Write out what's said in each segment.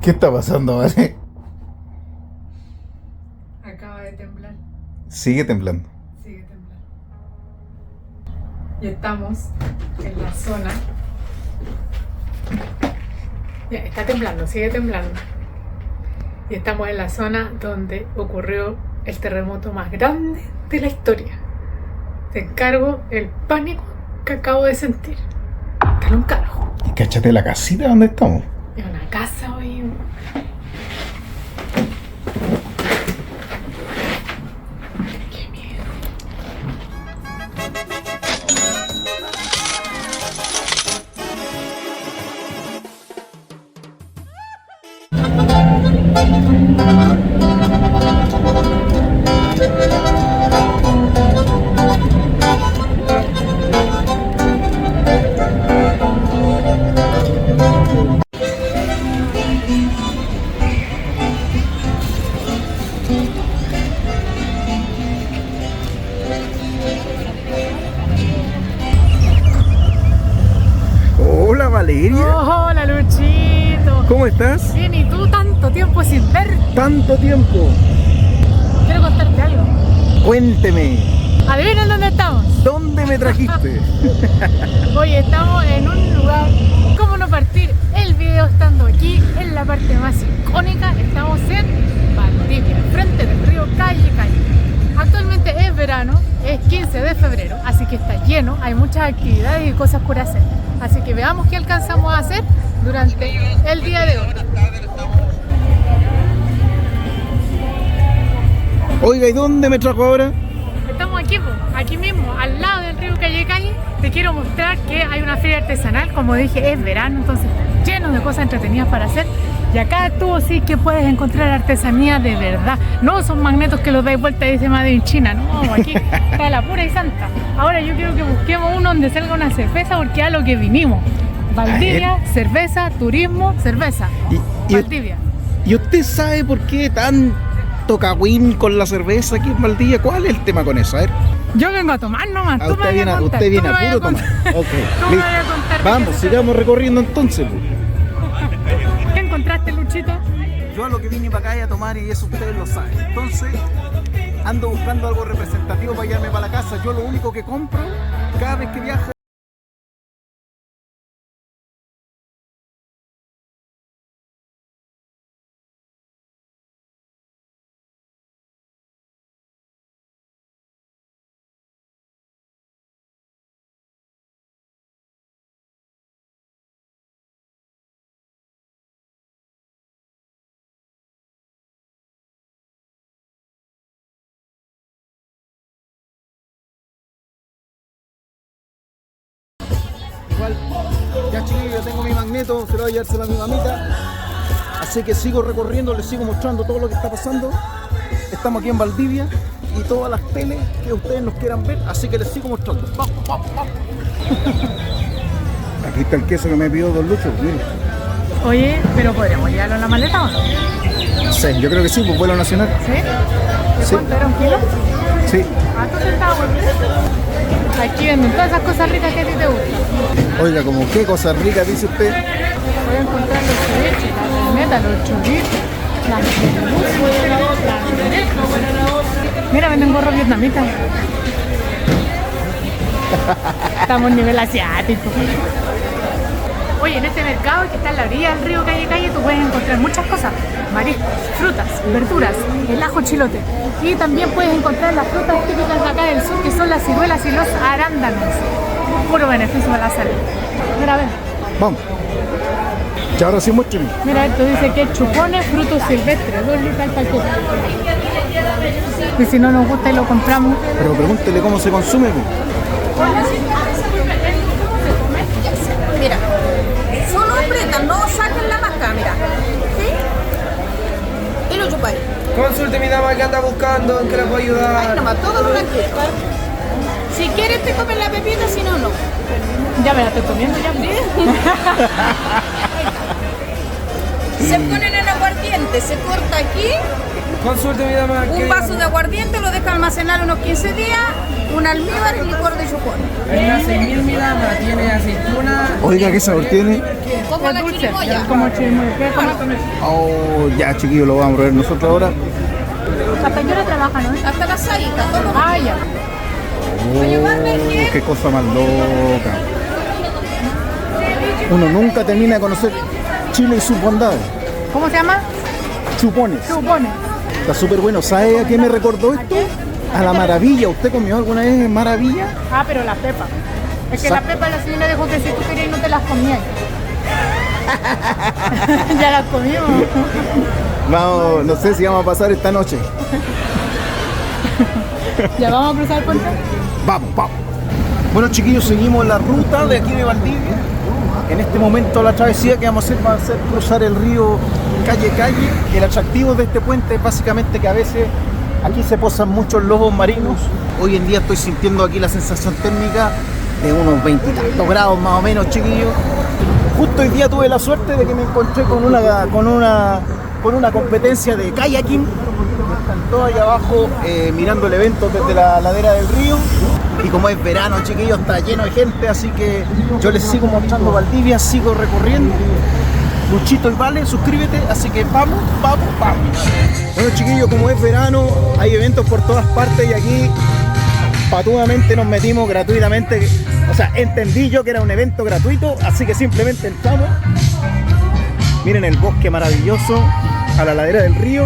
¿Qué está pasando, vale? Acaba de temblar. Sigue temblando. Sigue temblando. Y estamos en la zona. Ya, está temblando, sigue temblando. Y estamos en la zona donde ocurrió el terremoto más grande de la historia. Te encargo el pánico que acabo de sentir. Te lo encargo. Y cáchate la casita donde estamos. Es una casa hoy. Qué miedo. Hola, Valeria. Oh, hola, Luchito. ¿Cómo estás? Bien, ¿y tú? Tanto tiempo sin verte. Tanto tiempo. Quiero contarte algo. Cuénteme, ¿Adivinen dónde estamos? ¿dónde me trajiste? Hoy estamos en un lugar. ¿Cómo no partir el video estando aquí en la parte más icónica? Estamos en Valdivia, frente del río Calle. Actualmente es verano, es 15 de febrero, así que está lleno, hay muchas actividades y cosas por hacer. Así que veamos qué alcanzamos a hacer durante el día de hoy. Oiga, ¿y dónde me trajo ahora? Estamos aquí, aquí mismo, al lado del río Calle. Te quiero mostrar que hay una feria artesanal, como dije, es verano, entonces está lleno de cosas entretenidas para hacer. Y acá tú sí que puedes encontrar artesanía de verdad. No son magnetos que los dais vuelta y dice Made in China, no, aquí está la pura y santa. Ahora yo quiero que busquemos uno donde salga una cerveza porque a lo que vinimos. Valdivia, cerveza, turismo, cerveza. Valdivia. ¿Y usted sabe por qué tanto cagüín con la cerveza aquí en Valdivia? ¿Cuál es el tema con eso? A ver. Yo vengo a tomar nomás. Ah, usted viene a puro tomar. Ok, Tú me listo. vas a contar. Vamos, sigamos recorriendo entonces. ¿Qué encontraste, Luchito? Yo a lo que vine para acá es a tomar y eso ustedes lo saben. Entonces, ando buscando algo representativo para llevarme para la casa. Yo lo único que compro cada vez que viajo. Igual, ya chiquillos, ya tengo mi magneto, se lo voy a llevárselo a mi mamita. Así que sigo recorriendo, les sigo mostrando todo lo que está pasando. Estamos aquí en Valdivia y todas las teles que ustedes nos quieran ver, así que les sigo mostrando. ¡Vamos, vamos, vamos! Aquí está el queso que me pidió Don Lucho, miren. Oye, pero ¿podríamos llevarlo en la maleta o no? No sé, yo creo que sí, pues vuelo nacional. ¿Sí? ¿De Sí. cuánto era un kilo? Sí. ¿A cuánto centavos? Aquí venden todas esas cosas ricas que a ti te gustan. Oiga, como qué cosas ricas dice usted. Voy a encontrar los ceviches, la perneta, los choritos, las mermeluzas. Mira, venden gorros vietnamitas. Estamos a nivel asiático. Oye, en este mercado que está en la orilla del río Calle, tú puedes encontrar muchas cosas. Mariscos, frutas, verduras, el ajo chilote. Y también puedes encontrar las frutas típicas de acá del sur, que son las ciruelas y los arándanos. Puro beneficio para la salud. Mira, ven. Vamos. Ya ahora sí muéstrenme. Mira, esto dice que chupones, frutos silvestres, 2 litros al paquete. Y si no nos gusta y lo compramos. Pero pregúntele cómo se consume. Pues. Mira, solo apretan, no saquen la máscara, mira. ¿Sí? Y lo chupáis. Consulte mi dama que anda buscando, ¿en qué le puedo Ahí ayudar? nomás, todo lo blanquito. Si quieres te comes la pepita, si no, no. Ya me la estoy comiendo ya. Se ponen en aguardiente, se corta aquí, Consulte mi dama. un vaso de aguardiente, lo deja almacenar unos 15 días, un almíbar y licor de chocón. Es la 6.000 mi dama, tiene aceituna. Oiga, ¿qué sabor tiene? Como Es la dulce, chirimoya. como chirimoya. ¿Qué comer con eso? Oh, ya chiquillos, lo vamos a probar nosotros ahora. ¿Hasta qué hora trabajan hoy? Hasta las 6, todo. Ah, ya. Oh, qué cosa más loca. Uno nunca termina de conocer Chile y sus bondades. ¿Cómo se llama? Chupones. Chupones. Está súper bueno. ¿Sabe a qué me recordó esto? A la maravilla. ¿Usted comió alguna vez maravilla? Ah, pero la pepa. Es que la pepa la señora dijo que si tú querías no te las comías. Ya las comimos. Vamos, no sé si vamos a pasar esta noche. ¿Ya vamos a cruzar el puente? Vamos, vamos. Bueno, chiquillos, seguimos la ruta de aquí de Valdivia. En este momento la travesía que vamos a hacer va a ser cruzar el río calle. El atractivo de este puente es básicamente que a veces aquí se posan muchos lobos marinos. Hoy en día estoy sintiendo aquí la sensación térmica de unos 20 y tantos grados más o menos, chiquillos. Justo hoy día tuve la suerte de que me encontré con una competencia de kayaking. Están todos ahí abajo mirando el evento desde la ladera del río. Y como es verano, chiquillos, está lleno de gente, así que yo les sigo mostrando Valdivia, sigo recorriendo. Luchito y Vale, suscríbete, así que vamos. Bueno, chiquillos, como es verano, hay eventos por todas partes y aquí patudamente nos metimos gratuitamente. O sea, entendí yo que era un evento gratuito, así que simplemente entramos. Miren el bosque maravilloso a la ladera del río.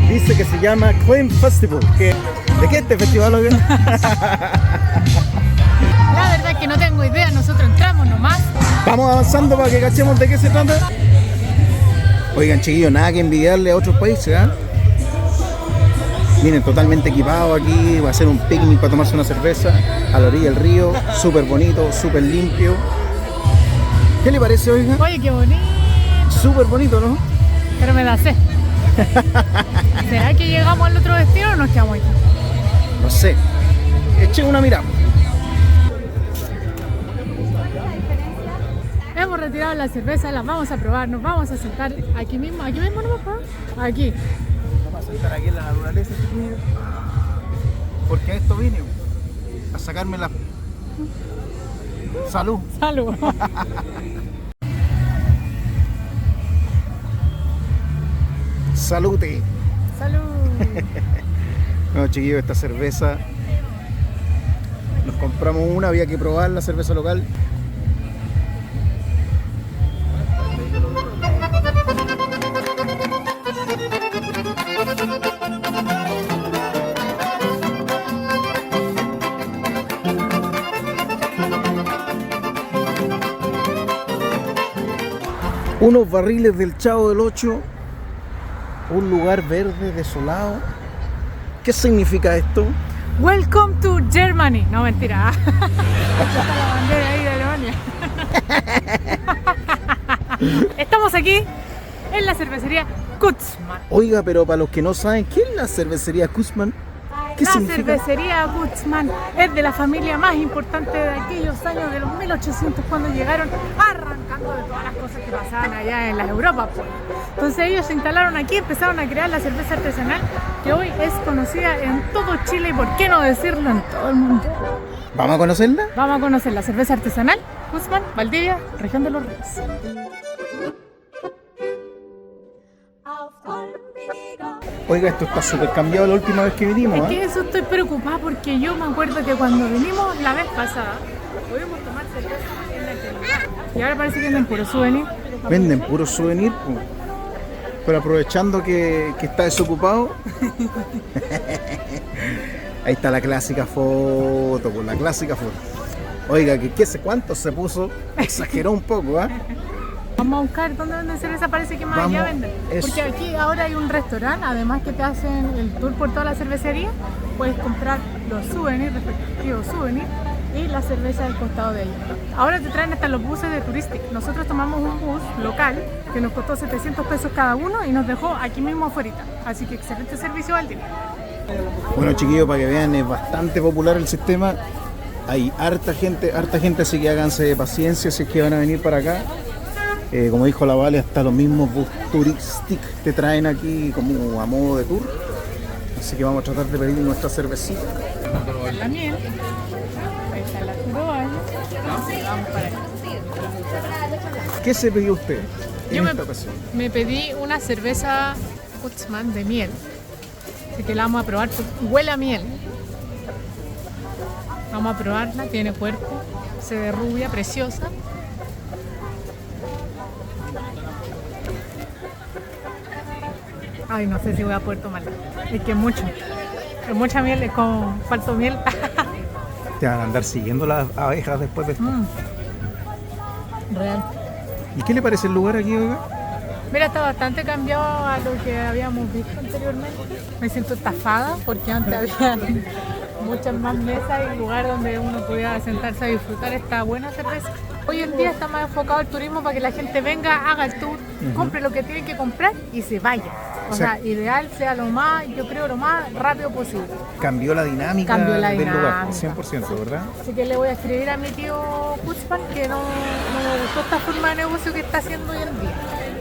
Dice que se llama Climb Festival. ¿De qué es este festival? La verdad es que no tengo idea, nosotros entramos nomás. Vamos avanzando para que cachemos de qué se trata. Oigan, chiquillos, nada que envidiarle a otros países, ¿eh? Vienen totalmente equipados aquí, va a ser un picnic para tomarse una cerveza a la orilla del río, súper bonito, súper limpio. ¿Qué le parece, oiga? Oye, qué bonito. Súper bonito, ¿no? Pero me da sed. ¿Será que llegamos al otro destino o nos quedamos aquí? No sé. Echen una mirada. Hemos retirado la cerveza, las vamos a probar, nos vamos a sentar aquí mismo no vamos a aquí. Vamos a sentar aquí en la naturaleza, chiquillos. Porque a esto vine, a sacarme la salud. Salud. Salute. Salud. No, chiquillos, esta cerveza nos compramos una, había que probar la cerveza local. Unos barriles del Chavo del Ocho, un lugar verde desolado. ¿Qué significa esto? Welcome to Germany. No, mentira. Está la bandera ahí de Alemania. Estamos aquí en la cervecería Kutzmann. Oiga, pero para los que no saben, ¿qué es la cervecería Kutzmann? ¿Qué La significa? cervecería Kutzmann es de la familia más importante de aquellos años de los 1800 cuando llegaron arrancando de todas las cosas que pasaban allá en la Europa, pues. Entonces ellos se instalaron aquí, empezaron a crear la cerveza artesanal que hoy es conocida en todo Chile y por qué no decirlo en todo el mundo. ¿Vamos a conocerla? Vamos a conocer la cerveza artesanal Kutzmann, Valdivia, región de los Ríos. Oiga, esto está súper cambiado la última vez que vinimos, Es ¿eh? que eso estoy preocupada porque yo me acuerdo que cuando vinimos la vez pasada pudimos tomar cerveza en la lugar y ahora parece que venden puro souvenir. Venden puro souvenir, po. Pero aprovechando que está desocupado. Ahí está la clásica foto, pues la clásica foto. Oiga, que qué sé cuánto se puso, exageró un poco, ¿ah? Vamos a buscar dónde venden cerveza, parece que más allá Vamos, venden. eso. Porque aquí ahora hay un restaurante, además que te hacen el tour por toda la cervecería, puedes comprar los souvenirs, respectivos souvenirs, y la cerveza del costado de ellos. Ahora te traen hasta los buses de Touristic. Nosotros tomamos un bus local que nos costó 700 pesos cada uno y nos dejó aquí mismo afuera. Así que excelente servicio al día. Bueno, chiquillos, para que vean, es bastante popular el sistema. Hay harta gente, así que háganse de paciencia si es que van a venir para acá. Como dijo la Vale, hasta los mismos bus turísticos te traen aquí como a modo de tour. Así que vamos a tratar de pedir nuestra cervecita. La miel. Ahí está la turoa. Vamos para allá. ¿Qué se pidió usted en Yo esta ocasión? me pedí una cerveza Kutzmann de miel. Así que la vamos a probar. Huele a miel. Vamos a probarla. Tiene cuerpo. Se ve rubia, preciosa. Ay, no sé si voy a poder tomarla. Es que es mucho. Es mucha miel, es como falto miel. Te van a andar siguiendo las abejas después de esto. Real. ¿Y qué le parece el lugar aquí, oiga? Mira, está bastante cambiado a lo que habíamos visto anteriormente. Me siento estafada porque antes había muchas más mesas y lugar donde uno pudiera sentarse a disfrutar esta buena cerveza. Hoy en día está más enfocado el turismo para que la gente venga, haga el tour, compre lo que tiene que comprar y se vaya. O sea, ideal sea lo más, yo creo, lo más rápido posible. Cambió la dinámica del lugar, 100%, ¿verdad? Así que le voy a escribir a mi tío Kutzmann que no me gustó esta forma de negocio que está haciendo hoy en día.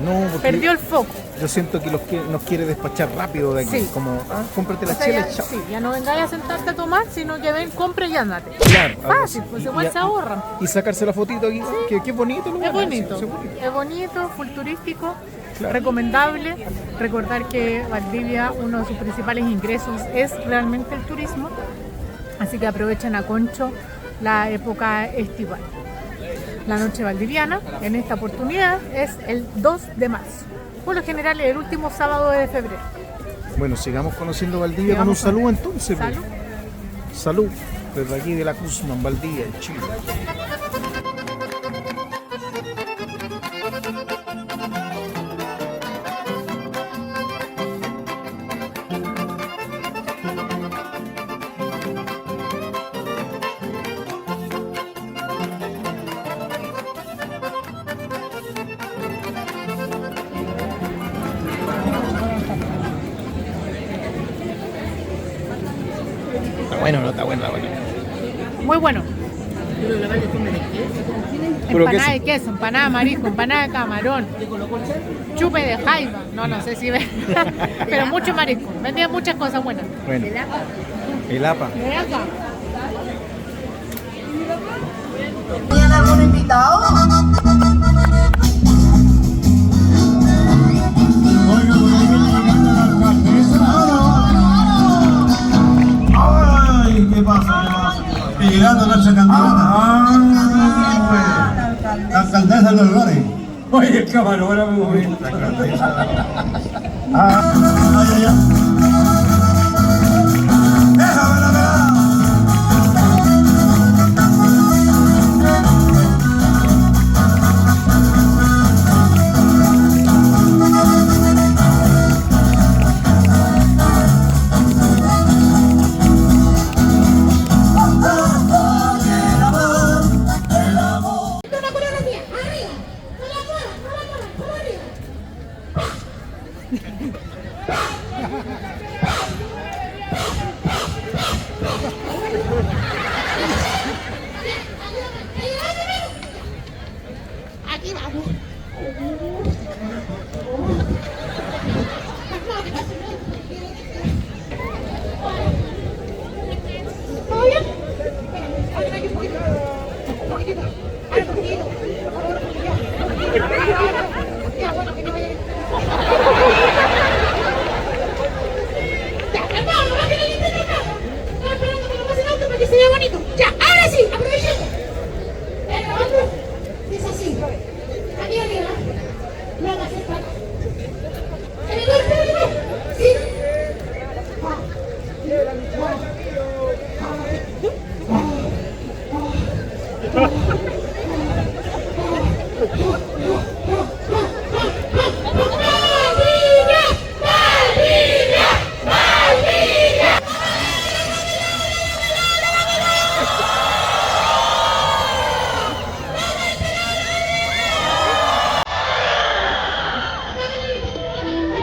No, porque Perdió el foco. yo siento que nos quiere despachar rápido de aquí. Sí. Como, cómprate la O sea, chela ya, y chao. sí, ya no vengáis a sentarte a tomar, sino que ven, compre y ándate. Claro, algo Fácil, así. pues Y- igual y- se ahorran. Y sacarse la fotito aquí, que es bonito el lugar. Es bonito, Sí, bonito. es bonito, full turístico, Claro. recomendable. Recordar que Valdivia, uno de sus principales ingresos es realmente el turismo, así que aprovechen a concho la época estival. La noche valdiviana, en esta oportunidad, es el 2 de marzo. Por lo general, el último sábado de febrero. Bueno, sigamos conociendo Valdivia con un Sigamos saludo entonces. pues. Salud. Salud, desde aquí de la Kutzmann, Valdivia, en Chile. Está bueno, no está bueno, está bueno. Muy bueno. Puro Empanada queso. de queso, empanada de marisco, empanada de camarón, chupe de jaiba, no sé si ven, pero mucho marisco. Vendían muchas cosas buenas. Bueno, el APA. De acá. ¿Tienen algún invitado? Ay, ¿qué pasa? Y llegando nuestra candidata. La alcaldesa de los Lores. Oye, el camarógrafo, güey. La alcaldesa. Ay, ay, ay.